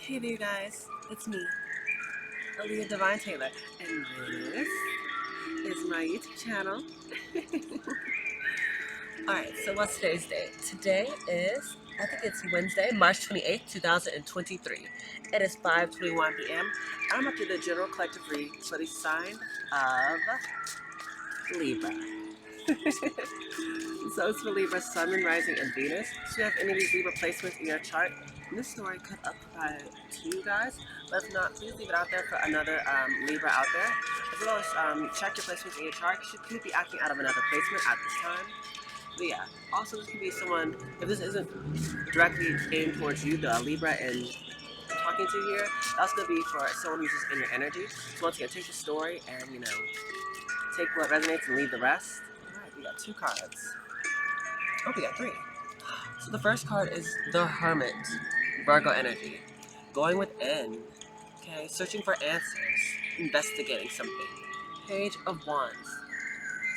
Hey there guys, it's me, Aaliyah Divine Taylor, and this is my YouTube channel. Alright, so what's today's date? Today is, I think it's Wednesday, March 28th, 2023. It is 5:21 p.m. I'm up to the general collective read for the sign of Libra. So it's for Libra, Sun, and Rising, and Venus. So you have any of these Libra placements in your chart, and this story could apply to you guys. But if not, please leave it out there for another Libra out there. As well as check your placements in your chart. You could be acting out of another placement at this time. But yeah, also this could be someone, if this isn't directly aimed towards you, the Libra and talking to here, that's going to be for someone who's just in your energy. So once again, take the story and, take what resonates and leave the rest. Alright, we got two cards. Oh, we got three. So the first card is the Hermit, Virgo energy. Going within, okay, searching for answers, investigating something. Page of Wands.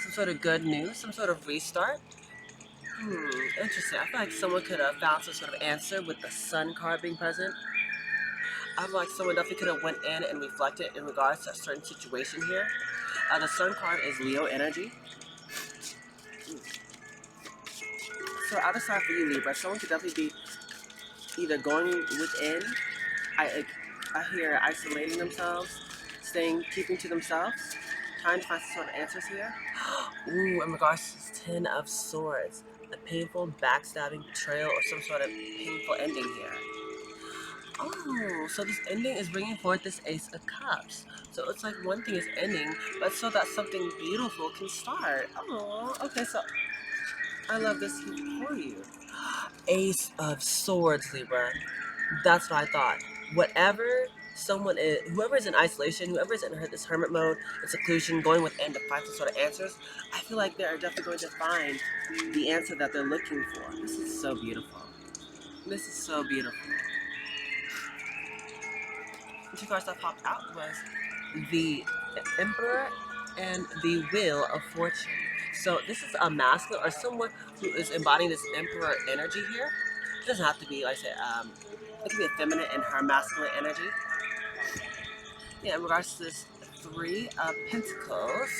Some sort of good news, some sort of restart. Interesting. I feel like someone could have found some sort of answer with the Sun card being present. I feel like someone definitely could have went in and reflected in regards to a certain situation here. The Sun card is Leo energy. So out of sight for you, Libra, someone could definitely be either going within. I hear isolating themselves, keeping to themselves, trying to find some sort of answers here. Ooh, in regards to this Ten of Swords, a painful backstabbing betrayal or some sort of painful ending here. Oh, so this ending is bringing forth this Ace of Cups. So it's like one thing is ending, but so that something beautiful can start. Oh, okay, so I love this for you. Ace of Swords, Libra. That's what I thought. Whatever someone is, whoever is in isolation, whoever is in this hermit mode, in seclusion, going within to find some sort of answers, I feel like they're definitely going to find the answer that they're looking for. This is so beautiful. This is so beautiful. The two cards that popped out was the Emperor and the Wheel of Fortune. So this is a masculine or someone who is embodying this Emperor energy here. It doesn't have to be, like I said, it can be a feminine in her masculine energy. Yeah, in regards to this Three of Pentacles,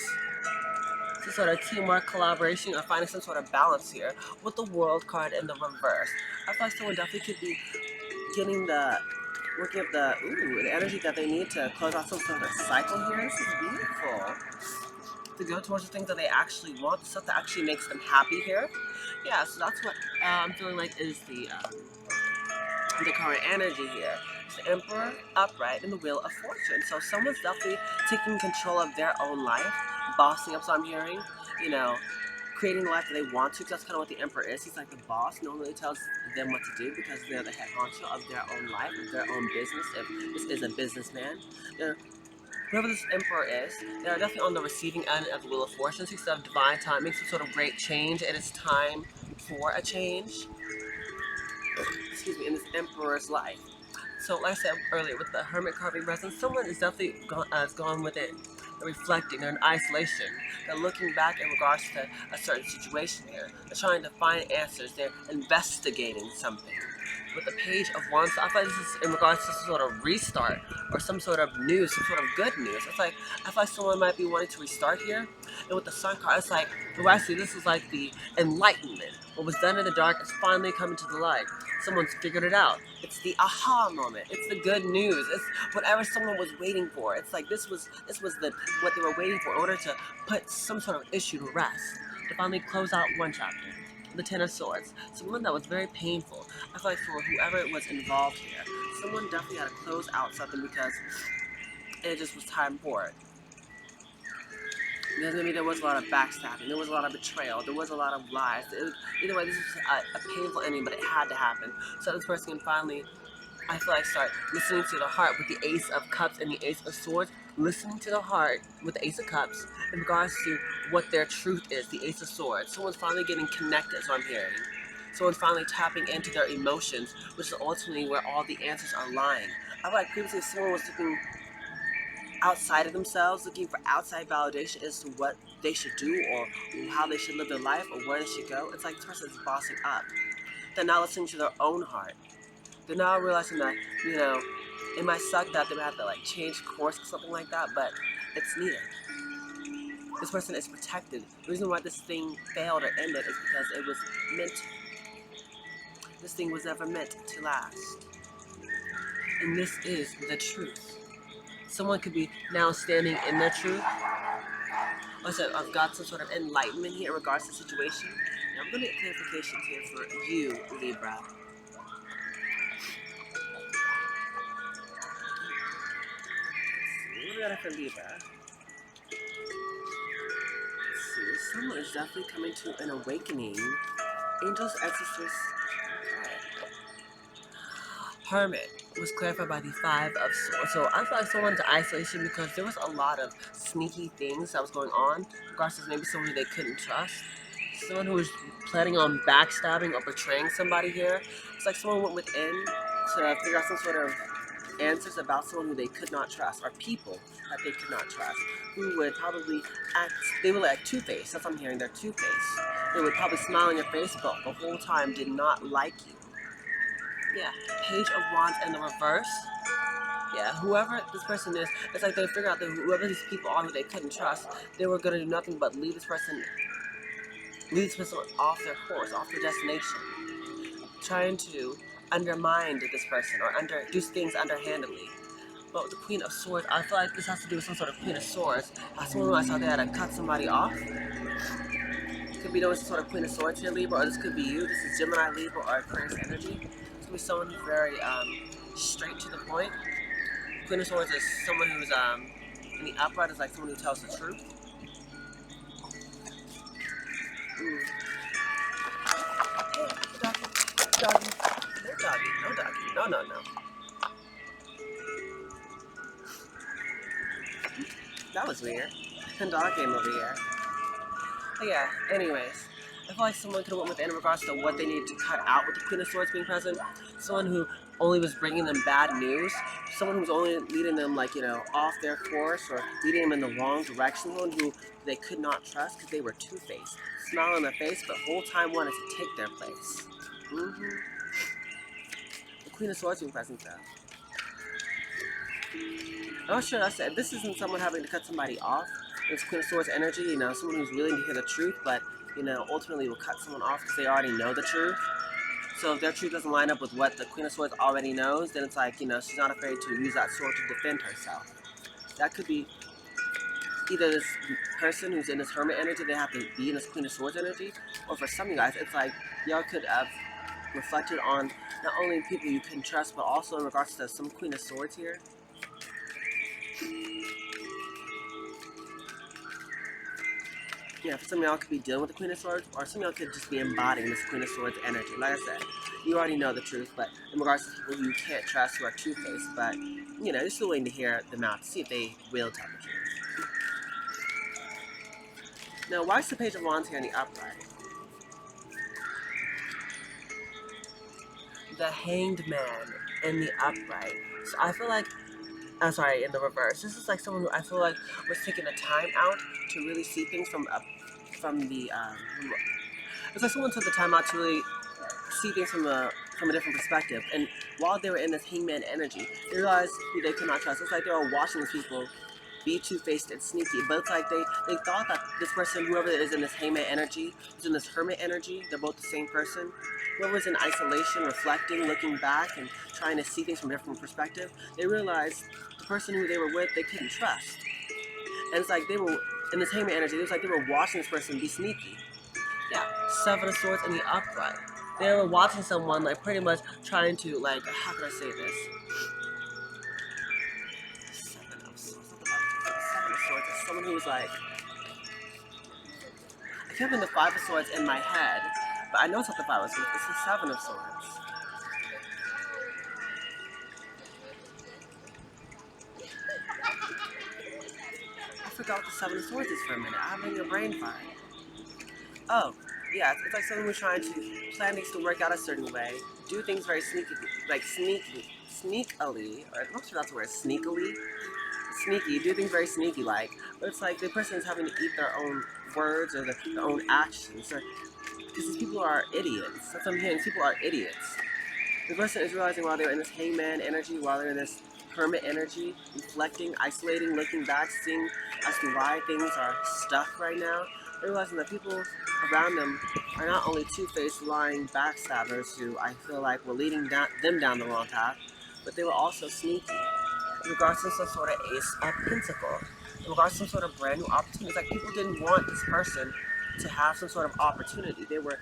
some sort of teamwork, collaboration, or finding some sort of balance here with the World card in the reverse. I feel like someone definitely could be getting working up the energy that they need to close out some sort of cycle here. This is beautiful. To go towards the things that they actually want, the stuff that actually makes them happy here. Yeah, so that's what I'm feeling like is the current energy here. It's the Emperor upright and the Wheel of Fortune. So someone's definitely taking control of their own life, bossing up. So I'm hearing, you know, creating the life that they want to. Because that's kind of what the Emperor is. He's like the boss. No one really tells them what to do because they're the head honcho of their own life, of their own business. If this is a businessman, whoever this Emperor is, they are definitely on the receiving end of the Wheel of Fortune. Speaks of divine timing, some sort of great change. It is time for a change. Excuse me, in this Emperor's life. So, like I said earlier, with the Hermit card being present, someone is definitely gone with it. They're reflecting, they're in isolation. They're looking back in regards to a certain situation here. They're trying to find answers. They're investigating something. With the Page of Wands, I feel like this is in regards to some sort of restart or some sort of news, some sort of good news. It's like, I feel like someone might be wanting to restart here. And with the Sun card, it's like, well, actually, this is like the enlightenment. What was done in the dark is finally coming to the light. Someone's figured it out. It's the aha moment. It's the good news. It's whatever someone was waiting for. It's like this was what they were waiting for in order to put some sort of issue to rest. To finally close out one chapter. The Ten of Swords. Someone that was very painful. I feel like for whoever was involved here, someone definitely had to close out something because it just was time for it. There was a lot of backstabbing. There was a lot of betrayal. There was a lot of lies. Either way, this was a painful ending, but it had to happen. So this person can finally, I feel like, start listening to the heart with the Ace of Cups and the Ace of Swords. Listening to the heart with the Ace of Cups in regards to what their truth is, the Ace of Swords. Someone's finally getting connected, is what I'm hearing. Someone's finally tapping into their emotions, which is ultimately where all the answers are lying. I feel like previously someone was looking outside of themselves, looking for outside validation as to what they should do or how they should live their life or where they should go. It's like this person is bossing up. They're not listening to their own heart. They're now realizing that, you know, it might suck that they might have to like change course or something like that, but it's needed. This person is protected. The reason why this thing failed or ended is because it was meant to. This thing was never meant to last. And this is the truth. Someone could be now standing in their truth. Also, I've got some sort of enlightenment here in regards to the situation. Now I'm going to get clarifications here for you, Libra. What do we got for Libra? Let's see. Someone is definitely coming to an awakening. Angels, ancestors. Hermit was clarified by the Five of Swords. So I feel like someone's in isolation because there was a lot of sneaky things that was going on. Regardless of maybe someone who they couldn't trust. Someone who was planning on backstabbing or betraying somebody here. It's like someone went within to figure out some sort of answers about someone who they could not trust, or people that they could not trust, who would probably act, they were like two-faced. That's what I'm hearing, they're two-faced. They would probably smile in your face, but the whole time did not like you. Yeah, Page of Wands in the reverse. Yeah, whoever this person is, it's like they figured out that whoever these people are who they couldn't trust, they were gonna do nothing but lead this person off their course, off their destination, trying to undermine this person or do things underhandedly. But with the Queen of Swords, I feel like this has to do with some sort of Queen of Swords. Someone who I saw they had to cut somebody off. Could be doing some sort of Queen of Swords here, Libra, or this could be you. This is Gemini, Libra, or Aquarius energy. This could be someone who's very straight to the point. Queen of Swords is someone who's in the upright is like someone who tells the truth. Ooh. Hey, doggy. No doggy. No doggy. No, no, no. That was weird. Dog came over here. But yeah, anyways. I feel like someone could have went within in regards to what they needed to cut out with the Queen of Swords being present. Someone who only was bringing them bad news. Someone who's only leading them, like, you know, off their course or leading them in the wrong direction. Someone who they could not trust because they were two-faced. Smile on their face, but whole time wanted to take their place. The Queen of Swords being present, though. I'm not sure I said this isn't someone having to cut somebody off. It's Queen of Swords energy, you know, someone who's willing to hear the truth, but, you know, ultimately will cut someone off because they already know the truth. So if their truth doesn't line up with what the Queen of Swords already knows, then it's like, you know, she's not afraid to use that sword to defend herself. That could be either this person who's in this Hermit energy, they have to be in this Queen of Swords energy, or for some of you guys, it's like y'all could have reflected on not only people you can trust, but also in regards to some Queen of Swords here. Yeah, for some of y'all could be dealing with the Queen of Swords, or some of y'all could just be embodying this Queen of Swords energy. Like I said, you already know the truth, but in regards to people who you can't trust, who are two-faced, but, you know, you're still waiting to hear them out to see if they will tell the truth. Now, why is the Page of Wands here in the upright? The Hanged Man in the upright. So I feel like, I'm sorry, in the reverse. This is like someone who I feel like was taking the time out to really see things from the it's like someone took the time out to really see things from a different perspective. And while they were in this hangman energy, they realized who they could not trust. It's like they were watching these people be two-faced and sneaky. But it's like they thought that this person, whoever is in this hangman energy, is in this hermit energy, they're both the same person. Whoever's in isolation, reflecting, looking back, and trying to see things from a different perspective, they realized the person who they were with, they couldn't trust. And it's like they were in this hangman energy, it was like they were watching this person be sneaky. Yeah, Seven of Swords in the upright. They were watching someone, like, pretty much trying to, like, how can I say this? Seven of Swords. Seven of Swords is someone who's like, I kept in the Five of Swords in my head, but I know it's not the Five of Swords. It's the Seven of Swords. I forgot what the Seven of Swords is for a minute. I'm having a brain fart. Oh, yeah, it's like someone who's trying to plan things to work out a certain way, do things very sneakily, or I'm not sure that's the word, sneakily. Sneaky, do things very sneaky like, but it's like the person is having to eat their own words or their own actions, because these people are idiots. That's what I'm hearing, people are idiots. The person is realizing while they're in this hangman energy, while they're in this hermit energy, reflecting, isolating, looking back, seeing as to why things are stuck right now. They're realizing that people around them are not only two-faced, lying backstabbers who I feel like were leading them down the wrong path, but they were also sneaky. In regards to some sort of ace of pentacle, in regards to some sort of brand new opportunity, it's like people didn't want this person to have some sort of opportunity. They were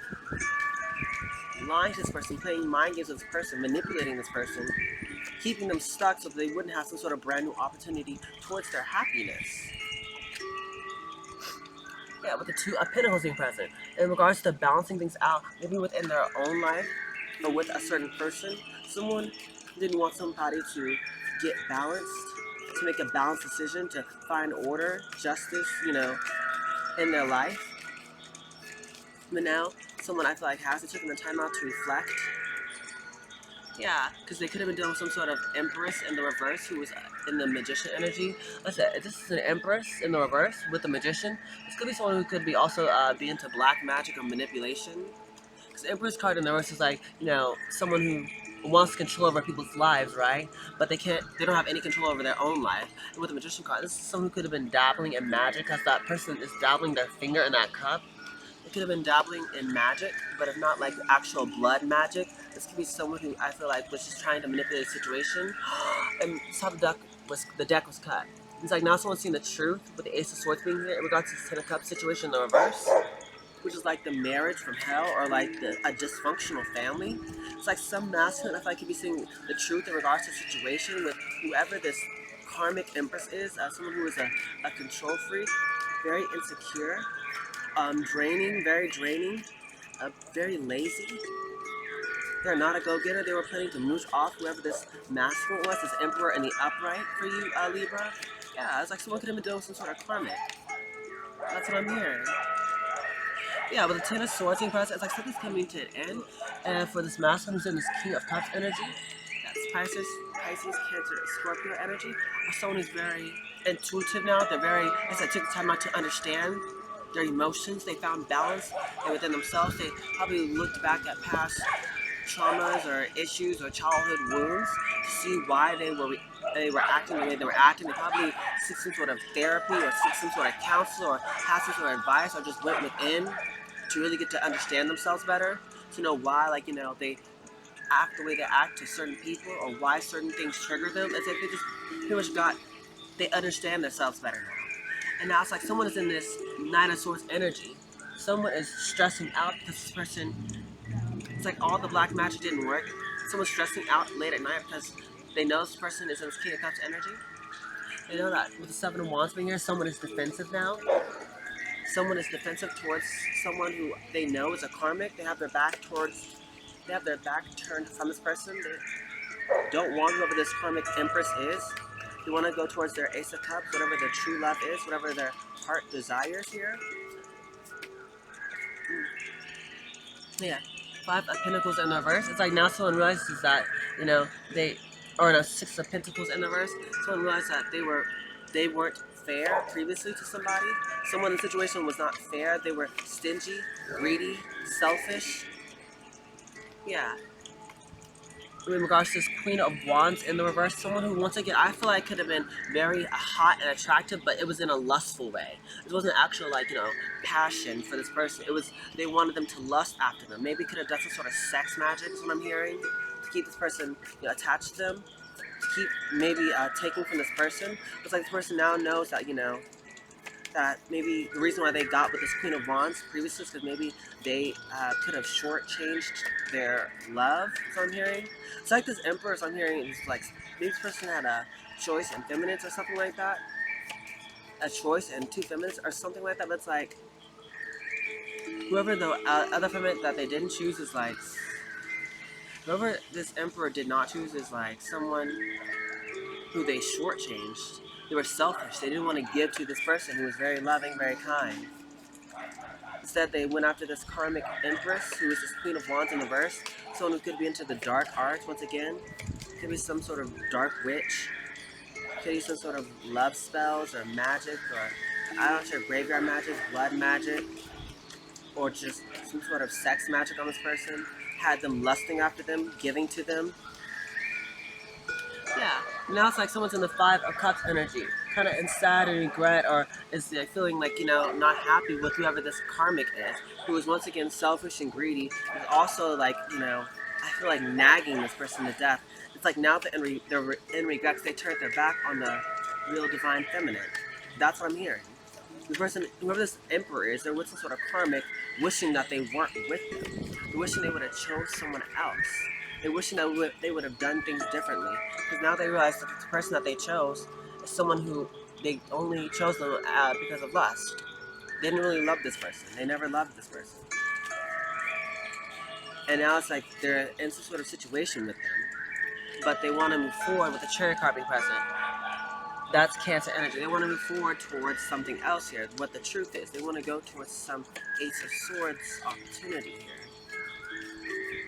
lying to this person, playing mind games with this person, manipulating this person, keeping them stuck so that they wouldn't have some sort of brand new opportunity towards their happiness. Yeah, with the two of Pentacles being present. In regards to balancing things out, maybe within their own life or with a certain person, someone didn't want somebody to get balanced, to make a balanced decision, to find order, justice, in their life. But now, someone I feel like has taken the time out to reflect. Yeah, because they could have been dealing with some sort of Empress in the reverse who was in the Magician energy. Listen, if this is an Empress in the reverse with the Magician, this could be someone who could be also be into black magic or manipulation. Because the Empress card in the reverse is like, someone who wants control over people's lives, right? But they don't have any control over their own life. And with the Magician card, this is someone who could have been dabbling in magic, because that person is dabbling their finger in that cup. They could have been dabbling in magic, but if not like actual blood magic, this could be someone who I feel like was just trying to manipulate the situation. And that's how the deck was cut. It's like now someone's seeing the truth with the Ace of Swords being here in regards to this Ten of Cups situation in the reverse, which is like the marriage from hell or like a dysfunctional family. It's like some masculine, I feel like could be seeing the truth in regards to the situation with whoever this karmic empress is, someone who is a control freak, very insecure, draining, very draining, very lazy. They're not a go-getter. They were planning to mooch off whoever this masculine was, this emperor in the upright for you, Libra. Yeah, it's like someone could have been doing some sort of karmic. That's what I'm hearing. Yeah, with the Ten of Swords in process, it's like something's coming to an end. And for this masculine who's in this King of Cups energy, that's Pisces, Cancer, Scorpio energy, are someone who's very intuitive now. They're very, as I took the time out to understand their emotions. They found balance and within themselves. They probably looked back at past traumas or issues or childhood wounds to see why they were acting the way they were acting. They probably seek some sort of therapy or seek some sort of counsel or have some sort of advice or just went within to really get to understand themselves better, to know why, they act the way they act to certain people or why certain things trigger them. It's like they just pretty much they understand themselves better now. And now it's like someone is in this Nine of Swords energy. Someone is stressing out because this person, it's like all the black magic didn't work. Someone's stressing out late at night because they know this person is in this King of Cups energy. They know that with the Seven of Wands being here, someone is defensive now. Someone is defensive towards someone who they know is a karmic. They have their back turned from this person. They don't want whoever this karmic empress is. They want to go towards their Ace of Cups, whatever their true love is, whatever their heart desires here. Yeah. Five of Pentacles in the reverse. It's like now someone realizes that, they, or the Six of Pentacles in the reverse. Someone realized that they weren't fair previously to somebody. Someone in the situation was not fair. They were stingy, greedy, selfish. Yeah. In regards to this Queen of Wands in the reverse, someone who, once again, I feel like could have been very hot and attractive, but it was in a lustful way. It wasn't actual, passion for this person. It was, they wanted them to lust after them. Maybe could have done some sort of sex magic, is what I'm hearing, to keep this person, attached to them, to keep maybe taking from this person. It's like this person now knows that, that maybe the reason why they got with this Queen of Wands previously is because maybe they could have shortchanged their love, so I'm hearing. It's like this Emperor, so I'm hearing, is like, maybe this person had a choice in feminines or something like that. A choice and two feminines or something like that, but it's like, whoever the other feminine that they didn't choose is like, whoever this Emperor did not choose is like someone who they shortchanged. They were selfish. They didn't want to give to this person who was very loving, very kind. Instead, they went after this karmic empress, who is this Queen of Wands in the verse. Someone who could be into the dark arts, once again. Could be some sort of dark witch. Could be some sort of love spells or magic, or I'm not sure, graveyard magic, blood magic, or just some sort of sex magic on this person. had them lusting after them, giving to them. Yeah. Now it's like someone's in the Five of Cups energy, kind of in sad and regret, or is like feeling like, not happy with whoever this karmic is, who is once again selfish and greedy, is also like, I feel like nagging this person to death. It's like now they're in regret because they turned their back on the real divine feminine. That's what I'm hearing. The person, whoever this emperor is, they're with some sort of karmic, wishing that they weren't with them. They're wishing they would have chose someone else. They're wishing that they would have done things differently. Because now they realize that the person that they chose is someone who they only chose them because of lust. They didn't really love this person. They never loved this person. And now it's like they're in some sort of situation with them, but they want to move forward with the cherry card being present. That's Cancer energy. They want to move forward towards something else here, what the truth is. They want to go towards some Ace of Swords opportunity here.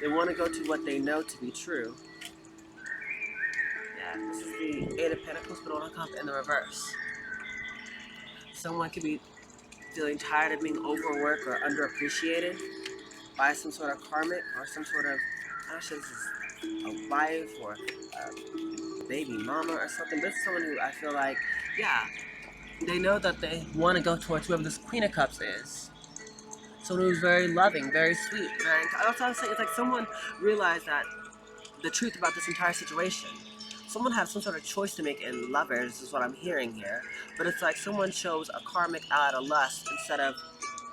They want to go to what they know to be true. Yeah, this is the Eight of Pentacles, but on a cup in the reverse. Someone could be feeling tired of being overworked or underappreciated by some sort of karmic or some sort of, I'm not sure this is a wife or a baby mama or something. This is someone who I feel like, yeah, they know that they want to go towards whoever this Queen of Cups is. Someone who's very loving, very sweet, that's what I'm saying. It's like someone realized that the truth about this entire situation. Someone had some sort of choice to make in lovers, is what I'm hearing here. But it's like someone chose a karmic out of lust instead of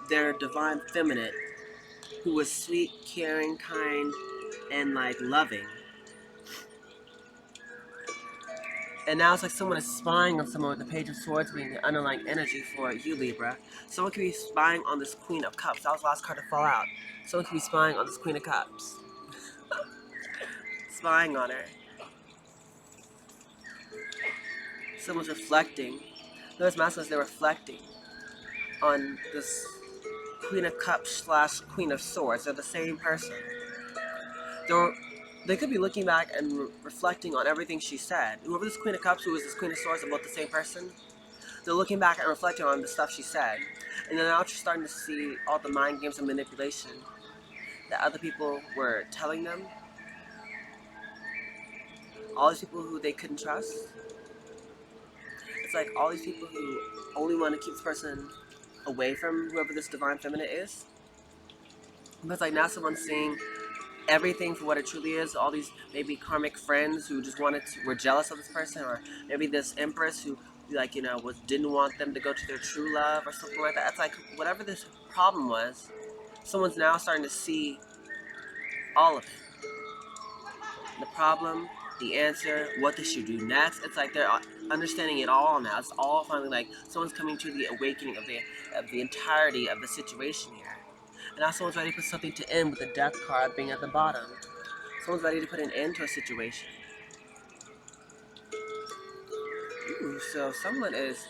their divine feminine, who was sweet, caring, kind, and like loving. And now it's like someone is spying on someone with the Page of Swords being the underlying energy for you, Libra. Someone could be spying on this Queen of Cups. That was the last card to fall out. Someone could be spying on this Queen of Cups. Spying on her. Someone's reflecting. Those masculines, they're reflecting on this Queen of Cups / Queen of Swords. They're the same person. They could be looking back and reflecting on everything she said. Whoever this Queen of Cups, who is this Queen of Swords, are both the same person. They're looking back and reflecting on the stuff she said. And then now you're starting to see all the mind games and manipulation that other people were telling them. All these people who they couldn't trust. It's like all these people who only want to keep this person away from whoever this divine feminine is. But it's like now someone's seeing everything for what it truly is. All these maybe karmic friends who just were jealous of this person, or maybe this empress who didn't want them to go to their true love or something like that. It's like whatever this problem was, someone's now starting to see all of it. The problem, the answer, what they should do next. It's like they're understanding it all now. It's all finally like someone's coming to the awakening of the entirety of the situation here. And now someone's ready to put something to end with the Death card being at the bottom. Someone's ready to put an end to a situation. Ooh, so someone is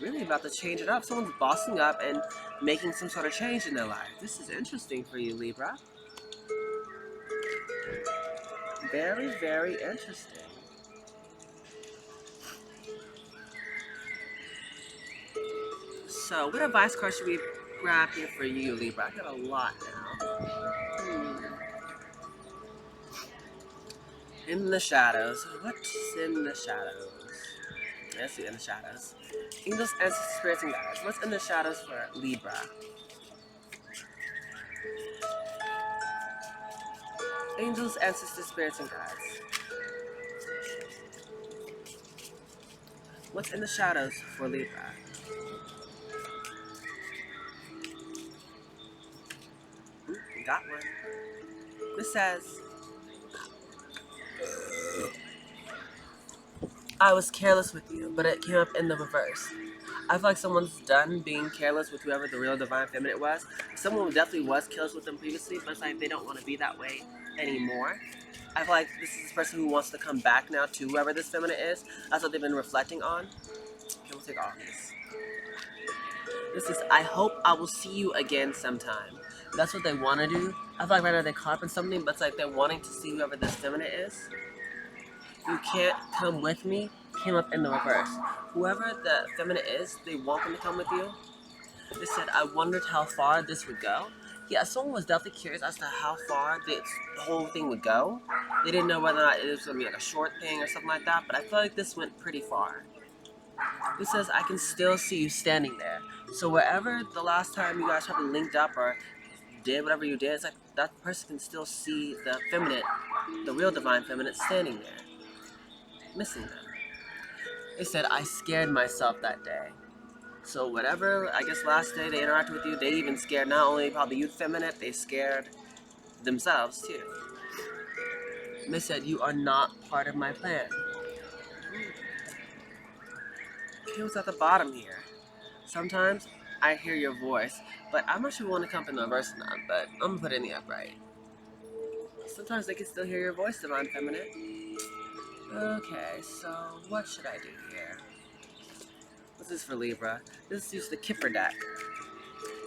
really about to change it up. Someone's bossing up and making some sort of change in their life. This is interesting for you, Libra. Very, very interesting. So, what advice card should we grab here for you, Libra? I got a lot now. In the shadows. What's in the shadows? Let's see, in the shadows. Angels, ancestors, spirits, and guides. What's in the shadows for Libra? Angels, ancestors, spirits, and guides. What's in the shadows for Libra? Ooh, we got one. This says, I was careless with you, but it came up in the reverse. I feel like someone's done being careless with whoever the real divine feminine was. Someone definitely was careless with them previously, but it's like they don't want to be that way anymore. I feel like this is this person who wants to come back now to whoever this feminine is. That's what they've been reflecting on. Okay, we'll take all these. This is, I hope I will see you again sometime. That's what they want to do. I feel like right now they're caught up in something, but it's like they're wanting to see whoever this feminine is. You can't come with me came up in the reverse. Whoever the feminine is, they want them to come with you. They said, I wondered how far this would go. Yeah, someone was definitely curious as to how far this whole thing would go. They didn't know whether or not it was going to be like a short thing or something like that, but I feel like this went pretty far. It says, I can still see you standing there. So wherever the last time you guys probably linked up or did whatever you did, it's like that person can still see the feminine, the real divine feminine standing there, missing them. They said, I scared myself that day. So whatever, I guess last day they interacted with you, they even scared not only probably you feminine, they scared themselves too. They said, you are not part of my plan. Okay, what's at the bottom here? Sometimes I hear your voice, but I'm not sure we want to come in the reverse or not, but I'm gonna put it in the upright. Sometimes they can still hear your voice, divine feminine. Okay, so what should I do here? What's this for Libra? This is the Kipper deck.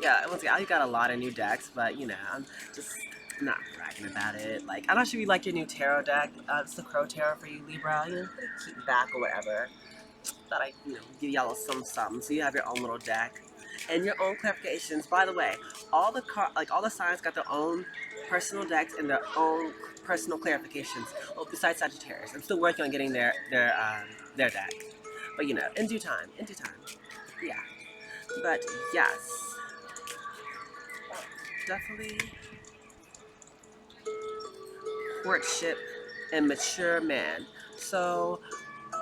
Yeah, once again, I got a lot of new decks, but you know, I'm just not bragging about it. Like, I'm not sure you like your new tarot deck. It's the Crow Tarot for you, Libra. You know, pretty cute back or whatever. Thought I'd, give y'all some something so you have your own little deck and your own clarifications. By the way, all the all the signs got their own personal decks and their own personal clarifications. Well, besides Sagittarius, I'm still working on getting their deck, but you know, in due time, in due time. Yeah, but yes, definitely courtship and mature man. So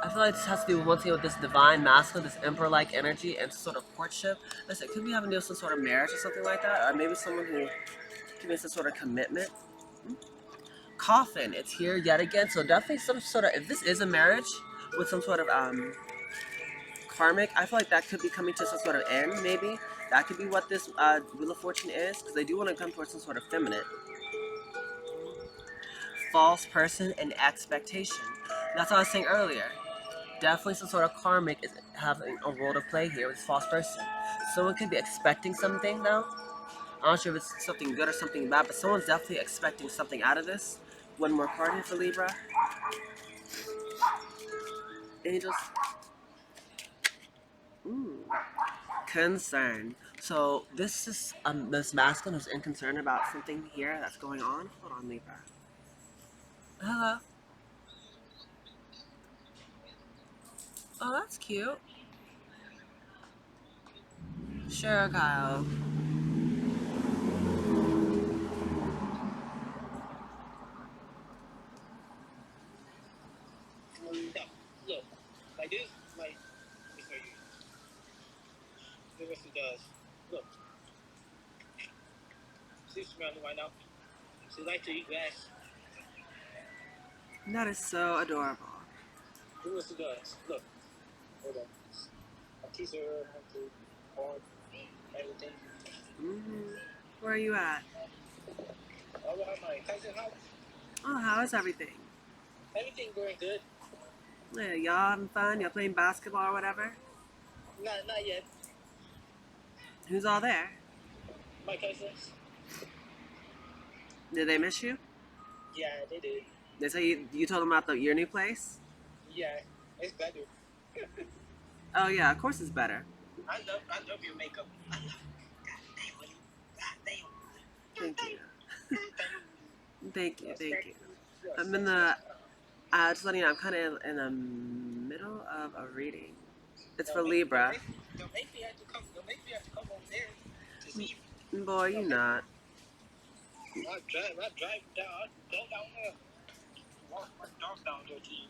I feel like this has to do once again with this divine masculine, this emperor-like energy, and sort of courtship. Listen, could be having to do with some sort of marriage or something like that, or maybe someone who can make some sort of commitment. Coffin, it's here yet again. So definitely some sort of, if this is a marriage with some sort of karmic, I feel like that could be coming to some sort of end. Maybe that could be what this Wheel of Fortune is, because they do want to come towards some sort of feminine. False person and expectation. That's what I was saying earlier. Definitely some sort of karmic is having a role to play here with this false person. Someone could be expecting something though. I'm not sure if it's something good or something bad, but someone's definitely expecting something out of this. One more card here for Libra. Angels. Ooh. Concern. So this is this masculine who's in concern about something here that's going on. Hold on, Libra. Hello. Oh, that's cute. Sure, Kyle. Look, like this, like, let me show you. Look what she does. Look, she's smiling right now. She likes to eat grass. That is so adorable. Look what she does. Look, hold on. I teach her how to hold everything. Where are you at? All right, my cousin house. Oh, how is everything? Everything going good. Yeah, y'all having fun? Y'all playing basketball or whatever? Not yet. Who's all there? My cousins. Did they miss you? Yeah, they did. They say you told them about your new place? Yeah, it's better. Oh yeah, of course it's better. I love your makeup. I love it. God damn. Thank you. Thank you. I'm in the. Just letting you know, I'm kind of in the middle of a reading. It's for Libra. Don't make me have to come. Don't make me have to come over there to see you. Boy, you not. I drive down. I go down there. Walk my dog down there to you.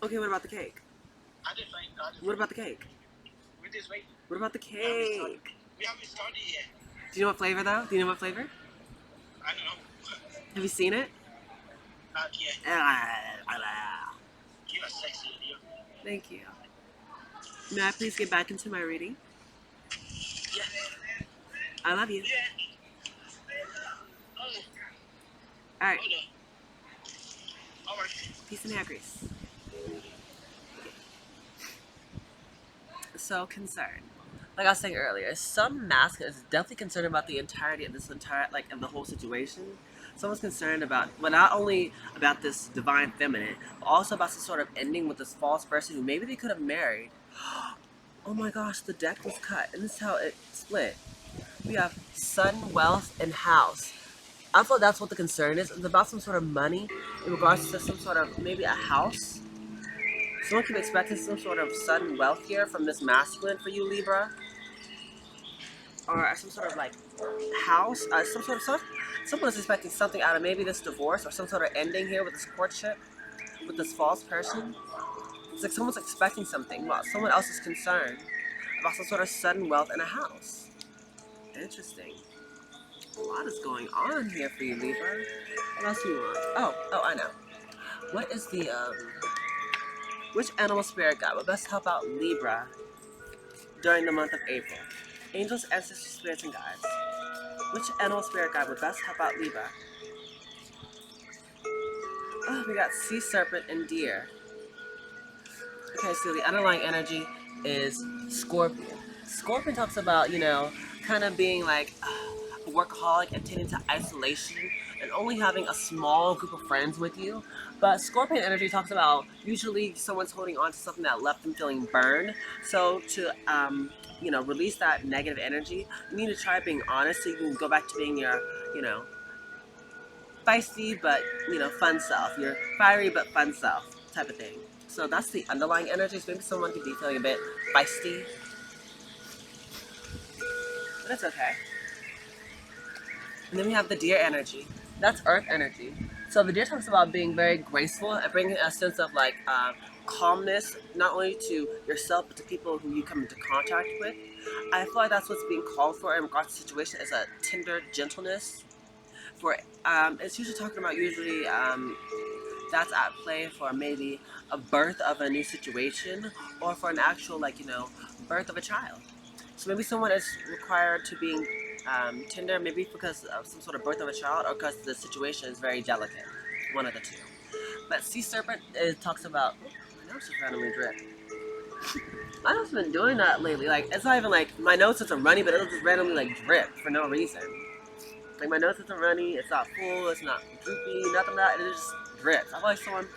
Okay, what about the cake? What about the cake? We're just waiting. What about the cake? We haven't started yet. Do you know what flavor though? Do you know what flavor? I don't know. Have you seen it? Not yet. You are sexy, Leo. Thank you. May I please get back into my reading? Yeah. I love you. Yeah. All right. Hold on. All right. Peace and hair grease. So concerned. Like I was saying earlier, some masculine is definitely concerned about the entirety of this entire, like, of the whole situation. Someone's concerned about, well, not only about this divine feminine, but also about some sort of ending with this false person who maybe they could have married. Oh my gosh, the deck was cut, and this is how it split. We have sudden wealth and house. I thought that's what the concern is. It's about some sort of money in regards to some sort of maybe a house. Someone could be expecting some sort of sudden wealth here from this masculine for you, Libra, or some sort of like house, someone is expecting something out of maybe this divorce or some sort of ending here with this courtship with this false person. It's like someone's expecting something about someone else's concern about some sort of sudden wealth in a house. Interesting. A lot is going on here for you, Libra. What else do you want? Oh, I know. What is the which animal spirit guide would best help out Libra during the month of April? Angels, ancestors, spirits, and guides. Which animal spirit guide would best help out Libra? Oh, we got sea serpent and deer. Okay, so the underlying energy is Scorpion. Scorpion talks about, kind of being like a workaholic and tending to isolation and only having a small group of friends with you. But Scorpion energy talks about usually someone's holding on to something that left them feeling burned. So to, release that negative energy, you need to try being honest so you can go back to being your, you know, feisty but fun self, your fiery but fun self type of thing. So that's the underlying energy. So maybe someone could be feeling a bit feisty, but it's okay. And then we have the deer energy. That's earth energy. So the deer talks about being very graceful and bringing a sense of like calmness, not only to yourself but to people who you come into contact with. I feel like that's what's being called for in regards to the situation is a tender gentleness. For it's usually talking about that's at play for maybe a birth of a new situation or for an actual birth of a child. So maybe someone is required to being tender, maybe because of some sort of birth of a child or because the situation is very delicate. One of the two. But sea serpent talks about. Oh, my nose just randomly drip. My nose has been doing that lately. Like it's not even like my nose isn't runny, but it'll just randomly like drip for no reason. Like my nose isn't runny, it's not full, it's not droopy, nothing like that. It just drips. I feel like someone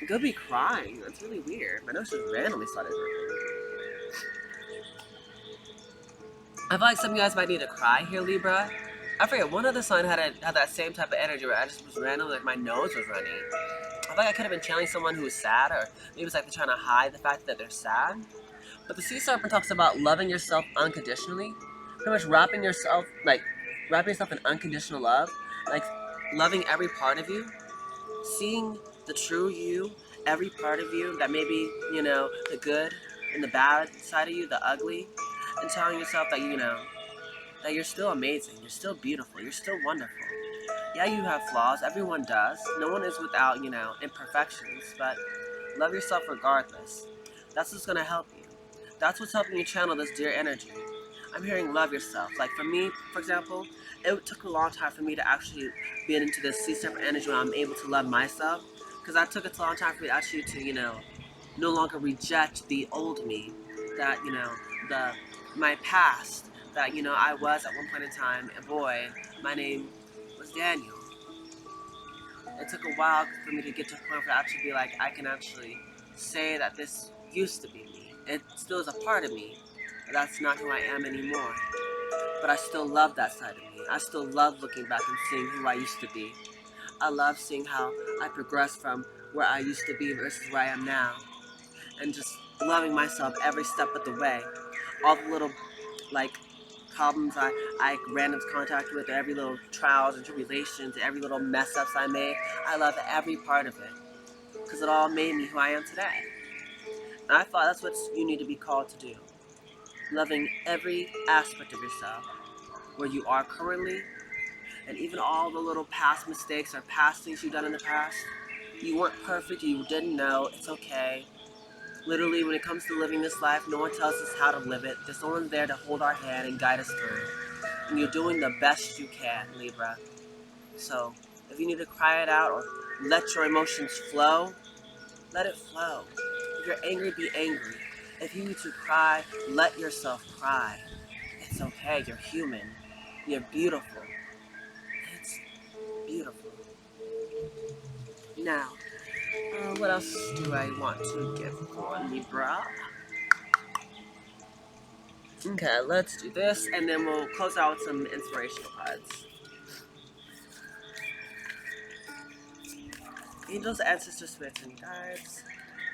could be crying. That's really weird. My nose just randomly started dripping. I feel like some of you guys might need to cry here, Libra. I forget, one other sign had that same type of energy where I just was randomly, like my nose was running. I feel like I could have been channeling someone who was sad, or maybe it's like they're trying to hide the fact that they're sad. But the sea serpent talks about loving yourself unconditionally. Pretty much wrapping yourself in unconditional love. Like, loving every part of you. Seeing the true you, every part of you, that maybe, the good and the bad side of you, the ugly. And telling yourself that, that you're still amazing, you're still beautiful, you're still wonderful. Yeah, you have flaws, everyone does. No one is without, imperfections, but love yourself regardless. That's what's gonna help you. That's what's helping you channel this dear energy. I'm hearing love yourself. Like for me, for example, it took a long time for me to actually get into this sea serpent energy when I'm able to love myself. Because I took it a long time for me actually to, no longer reject the old me. That, the my past. That, I was at one point in time a boy. My name was Daniel. It took a while for me to get to a point where I actually be like, I can actually say that this used to be me. It still is a part of me, but that's not who I am anymore. But I still love that side of me. I still love looking back and seeing who I used to be. I love seeing how I progressed from where I used to be versus where I am now. And just loving myself every step of the way. All the little, like, problems I ran into contact with, every little trials and tribulations, every little mess ups I made. I love every part of it. Because it all made me who I am today. And I thought that's what you need to be called to do. Loving every aspect of yourself, where you are currently, and even all the little past mistakes or past things you've done in the past. You weren't perfect, you didn't know, it's okay. Literally, when it comes to living this life, no one tells us how to live it. There's no one there to hold our hand and guide us through. And you're doing the best you can, Libra. So, if you need to cry it out or let your emotions flow, let it flow. If you're angry, be angry. If you need to cry, let yourself cry. It's okay, you're human. You're beautiful. It's beautiful. Now, what else do I want to give for Libra? Okay, let's do this, and then we'll close out with some inspirational cards. Angels, ancestors, spirits, and guides.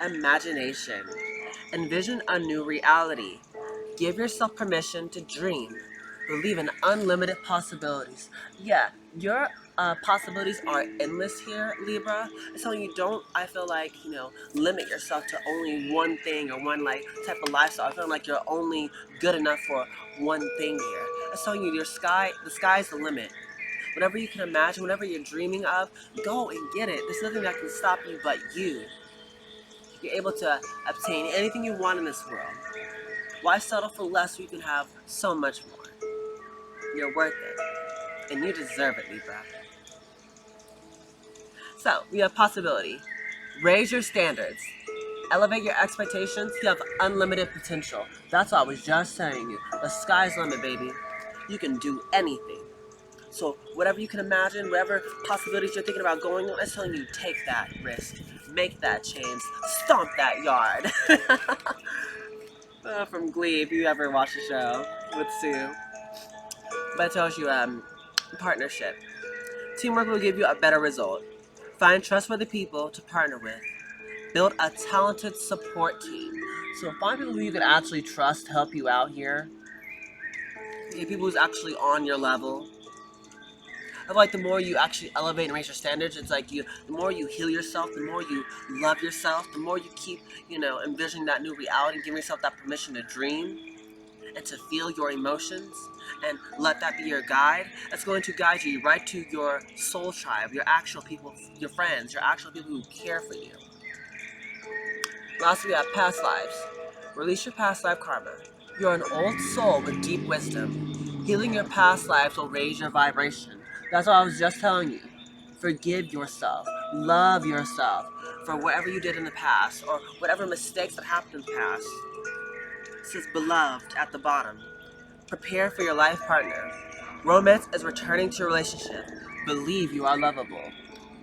Imagination. Envision a new reality. Give yourself permission to dream. Believe in unlimited possibilities. Yeah, your possibilities are endless here, Libra. So you don't, I feel like, limit yourself to only one thing or one like type of lifestyle. I feel like you're only good enough for one thing here. It's telling you the sky's the limit. Whatever you can imagine, whatever you're dreaming of, go and get it. There's nothing that can stop you but you. You're able to obtain anything you want in this world. Why settle for less when you can have so much more? You're worth it. And you deserve it, Libra. So, we have possibility. Raise your standards. Elevate your expectations. You have unlimited potential. That's what I was just saying you. The sky's the limit, baby. You can do anything. So whatever you can imagine, whatever possibilities you're thinking about going on, it's telling you take that risk, make that change, stomp that yard. From Glee, if you ever watch the show with Sue. But it tells you partnership. Teamwork will give you a better result. Find trustworthy people to partner with. Build a talented support team. So find people who you can actually trust to help you out here. Get people who's actually on your level. I feel like the more you actually elevate and raise your standards, it's like the more you heal yourself, the more you love yourself, the more you keep, envisioning that new reality and giving yourself that permission to dream and to feel your emotions and let that be your guide. It's going to guide you right to your soul tribe, your actual people, your friends, your actual people who care for you. Lastly, we have past lives. Release your past life karma. You're an old soul with deep wisdom. Healing your past lives will raise your vibration. That's what I was just telling you. Forgive yourself. Love yourself for whatever you did in the past or whatever mistakes that happened in the past. It says beloved at the bottom. Prepare for your life partner. Romance is returning to your relationship. Believe you are lovable.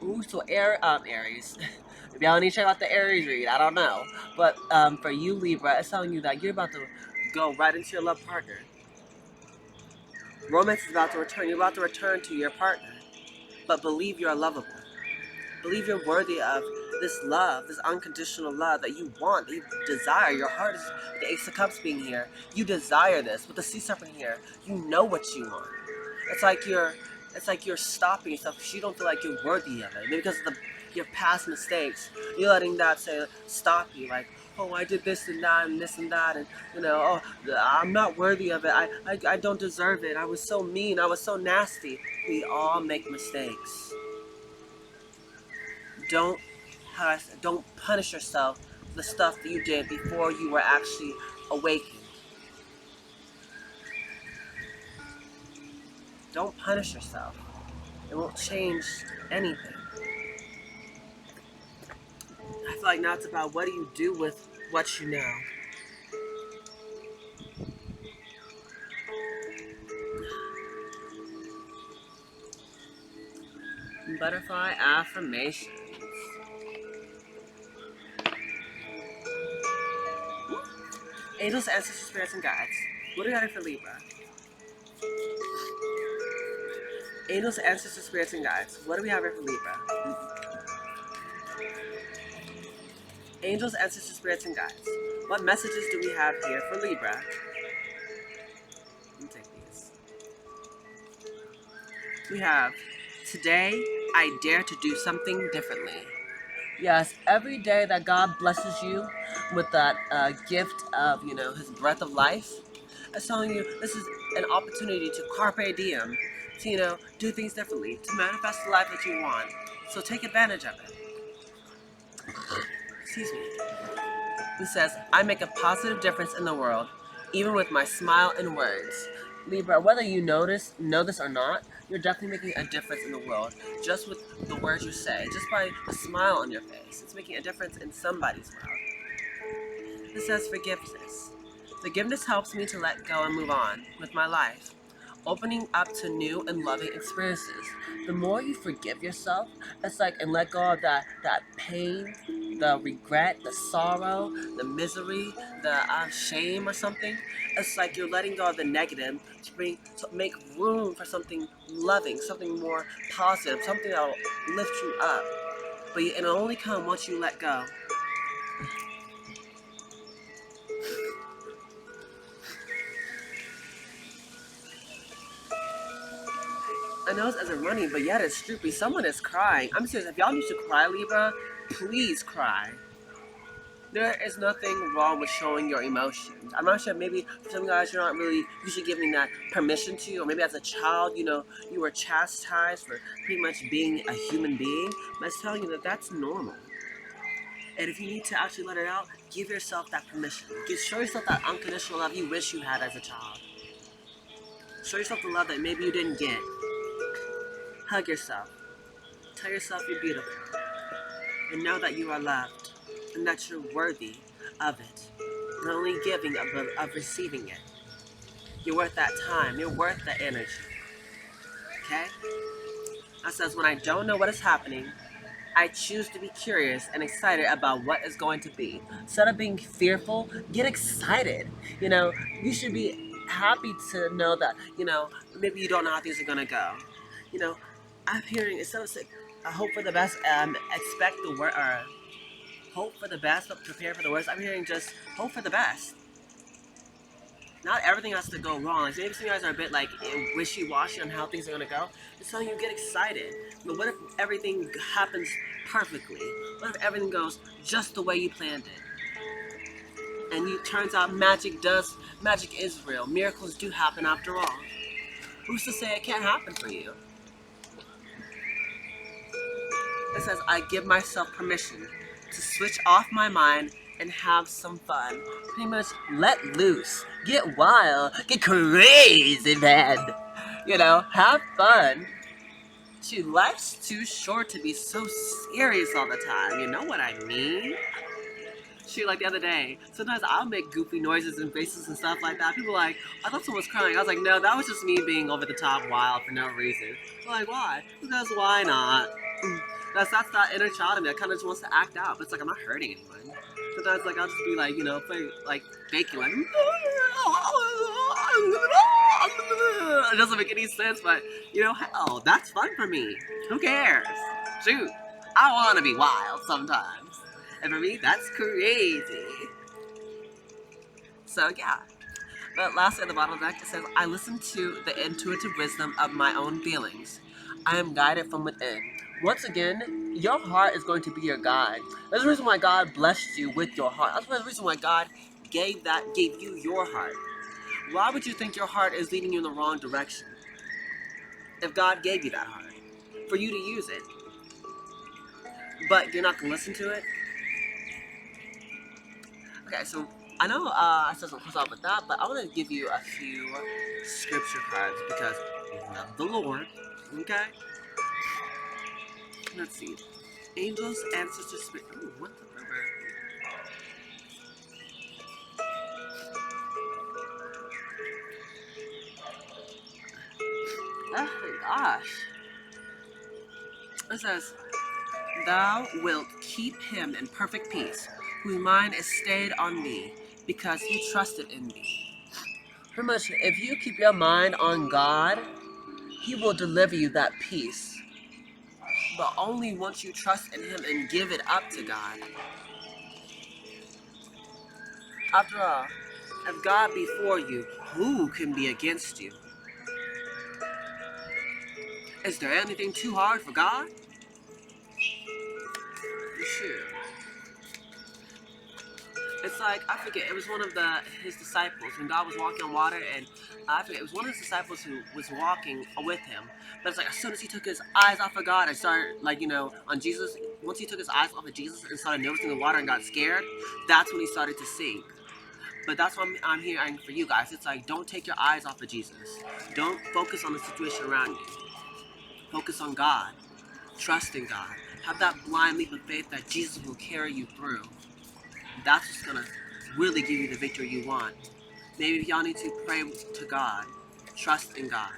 Ooh, so Aries. Maybe I need to check out the Aries read. I don't know. But for you, Libra, it's telling you that you're about to go right into your love partner. Romance is about to return. You're about to return to your partner. But believe you are lovable. Believe you're worthy of this love, this unconditional love that you want, that you desire. Your heart is with the Ace of Cups being here. You desire this. With the Sea Serpent here, you know what you want. It's like you're stopping yourself because you don't feel like you're worthy of it. Maybe because of your past mistakes. You're letting that stop you. Like, oh, I did this and that and this and that, and oh, I'm not worthy of it. I don't deserve it. I was so mean. I was so nasty. We all make mistakes. Don't punish yourself for the stuff that you did before you were actually awakened. Don't punish yourself. It won't change anything. I feel like now it's about what do you do with what you know. Butterfly affirmations. Angels, ancestors, spirits, and guides. What do we got for Libra? Angels, ancestors, spirits, and guides. What do we have here for Libra? Angels, ancestors, spirits, and guides. What messages do we have here for Libra? Let me take these. We have, today I dare to do something differently. Yes, every day that God blesses you with that gift of, His breath of life, it's telling you this is an opportunity to carpe diem, to, do things differently, to manifest the life that you want. So take advantage of it. Excuse me. He says, I make a positive difference in the world, even with my smile and words. Libra, whether you know this or not, you're definitely making a difference in the world. Just with the words you say, just by the smile on your face. It's making a difference in somebody's world. It says forgiveness. Forgiveness helps me to let go and move on with my life, opening up to new and loving experiences. The more you forgive yourself, it's like and let go of that pain the regret, the sorrow, the misery, the shame or something. It's like you're letting go of the negative to make room for something loving, something more positive, something that will lift you up. But it'll only come once you let go. I know it isn't running, but yet it's droopy. Someone is crying. I'm serious. If y'all need to cry, Libra, please cry. There is nothing wrong with showing your emotions. I'm not sure, maybe for some guys you're not really usually giving that permission to, or maybe as a child, you were chastised for pretty much being a human being. But it's telling you that that's normal. And if you need to actually let it out, give yourself that permission. Show yourself that unconditional love you wish you had as a child. Show yourself the love that maybe you didn't get. Hug yourself. Tell yourself you're beautiful. And know that you are loved. And that you're worthy of it. Not only giving, of receiving it. You're worth that time. You're worth the energy. Okay? That says, when I don't know what is happening, I choose to be curious and excited about what is going to be. Instead of being fearful, get excited. You should be happy to know that, maybe you don't know how things are going to go. I'm hearing, instead of saying, I hope for the best, expect the worst, or hope for the best, but prepare for the worst. I'm hearing just hope for the best. Not everything has to go wrong. Like maybe some guys are a bit like wishy-washy on how things are gonna go. It's telling you get excited. But what if everything happens perfectly? What if everything goes just the way you planned it? And it turns out magic is real. Miracles do happen after all. Who's to say it can't happen for you? It says, I give myself permission to switch off my mind and have some fun. Pretty much let loose. Get wild. Get crazy, man. Have fun. Life's too short to be so serious all the time. You know what I mean? Like the other day, sometimes I'll make goofy noises and faces and stuff like that. People are like, I thought someone was crying. I was like, no, that was just me being over the top wild for no reason. They're like, why? Because why not? That's that inner child in me that kind of just wants to act out. But it's like, I'm not hurting anyone. Sometimes, I'll just be like, play, faking, it doesn't make any sense, but, hell, that's fun for me. Who cares? Shoot, I want to be wild sometimes. And for me, that's crazy. So, yeah. But lastly, at the bottom of the deck, it says, I listen to the intuitive wisdom of my own feelings. I am guided from within. Once again, your heart is going to be your guide. There's a reason why God blessed you with your heart. That's the reason why God gave you your heart. Why would you think your heart is leading you in the wrong direction? If God gave you that heart, for you to use it, but you're not going to listen to it? Okay, so I know I said some close out with that, but I want to give you a few scripture cards because we love the Lord. Okay? Let's see. Angels, ancestors, spirit. Ooh, what the river? Oh my gosh. It says, Thou wilt keep him in perfect peace, whose mind is stayed on me, because he trusted in me. Pretty much, if you keep your mind on God, he will deliver you that peace. But only once you trust in him and give it up to God. After all, if God be for you, who can be against you? Is there anything too hard for God? Sure. It's like, I forget, it was one of his disciples when God was walking on water, and I forget, it was one of his disciples who was walking with him. But it's like, as soon as he took his eyes off of God and started, on Jesus, once he took his eyes off of Jesus and started noticing the water and got scared, that's when he started to sink. But that's what I'm hearing for you guys. It's like, don't take your eyes off of Jesus. Don't focus on the situation around you. Focus on God. Trust in God. Have that blind leap of faith that Jesus will carry you through. That's what's going to really give you the victory you want. Maybe y'all need to pray to God. Trust in God.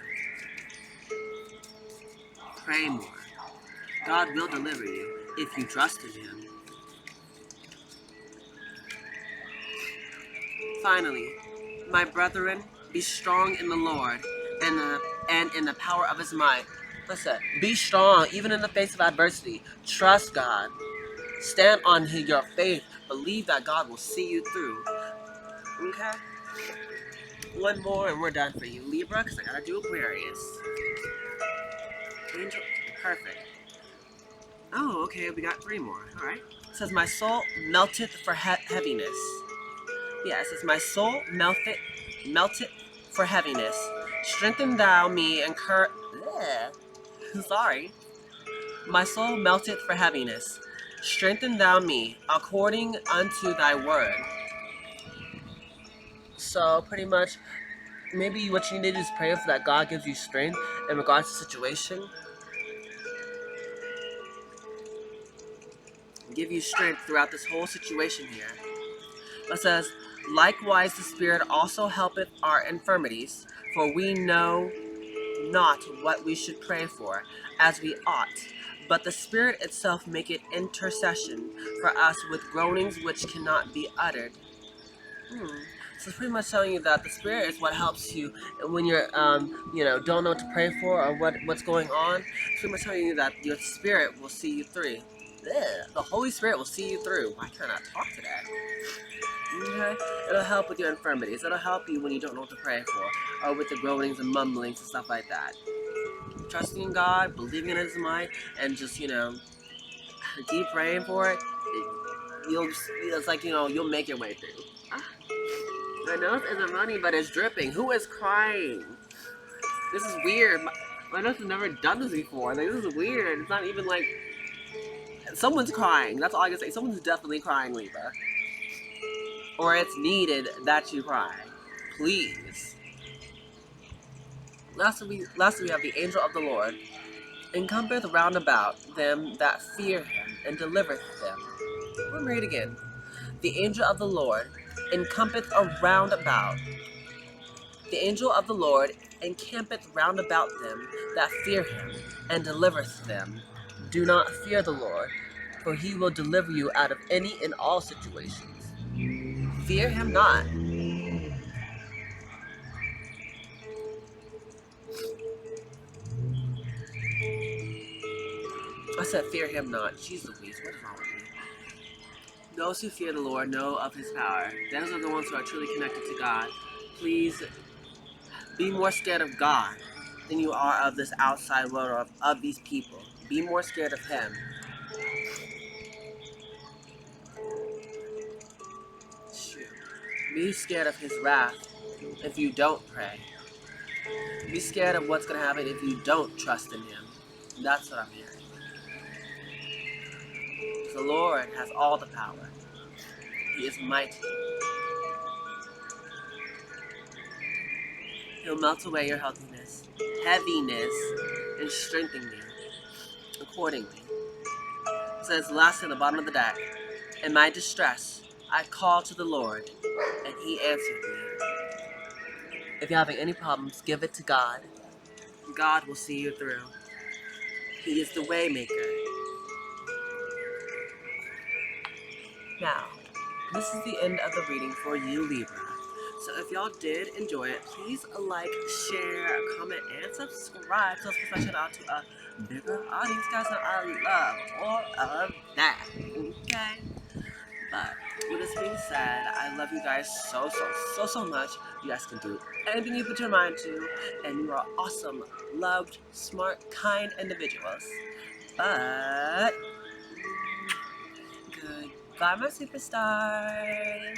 Pray more. God will deliver you if you trust in him. Finally, my brethren, be strong in the Lord and in the power of his might. Listen, be strong even in the face of adversity. Trust God. Stand on your faith. Believe that God will see you through. Okay? One more and we're done for you, Libra, because I gotta do Aquarius. Angel, perfect. Oh, okay, we got 3 more. Alright. It says, my soul melteth for heaviness. Yeah, it says, my soul melteth for heaviness. Strengthen thou me and sorry. My soul melteth for heaviness. Strengthen thou me according unto thy word. So pretty much, maybe what you need to do is pray for that God gives you strength in regards to the situation. Give you strength throughout this whole situation here. It says, likewise the Spirit also helpeth our infirmities, for we know not what we should pray for as we ought, but the Spirit itself maketh intercession for us with groanings which cannot be uttered. So it's pretty much telling you that the Spirit is what helps you when you're, don't know what to pray for or what's going on. It's pretty much telling you that your Spirit will see you through. The Holy Spirit will see you through. Why can't I talk today? Okay? It'll help with your infirmities. It'll help you when you don't know what to pray for, or with the groanings and mumblings and stuff like that. Trusting in God, believing in His might, and just keep praying for it. It's like you'll make your way through. My nose isn't running, but it's dripping. Who is crying? This is weird. My nose has never done this before. Like, this is weird. It's not even like someone's crying. That's all I can say. Someone's definitely crying, Libra. Or it's needed that you cry. Please. Lastly, we have the angel of the Lord. Encompasseth round about them that fear him, and delivereth them. Let me read again. The angel of the Lord encompasseth around about. The angel of the Lord encampeth round about them that fear him, and delivereth them. Do not fear the Lord, for he will deliver you out of any and all situations. Fear him not. I said fear him not. Jeez Louise, what is wrong with me? Those who fear the Lord know of his power. Those are the ones who are truly connected to God. Please be more scared of God than you are of this outside world or of these people. Be more scared of him. Shoot. Be scared of his wrath if you don't pray. Be scared of what's going to happen if you don't trust in him. That's what I'm hearing. The Lord has all the power. He is mighty. He'll melt away your heaviness, and strengthen you accordingly. It says last in the bottom of the deck, in my distress, I called to the Lord, and he answered me. If you're having any problems, give it to God. God will see you through. He is the way maker. Now, this is the end of the reading for you, Libra. So if y'all did enjoy it, please like, share, comment, and subscribe so it's professional out to a bigger audience, guys. And I love all of that. Okay? But with this being said, I love you guys so much. You guys can do anything you put your mind to, and you are awesome, loved, smart, kind individuals. But goodbye, my superstars.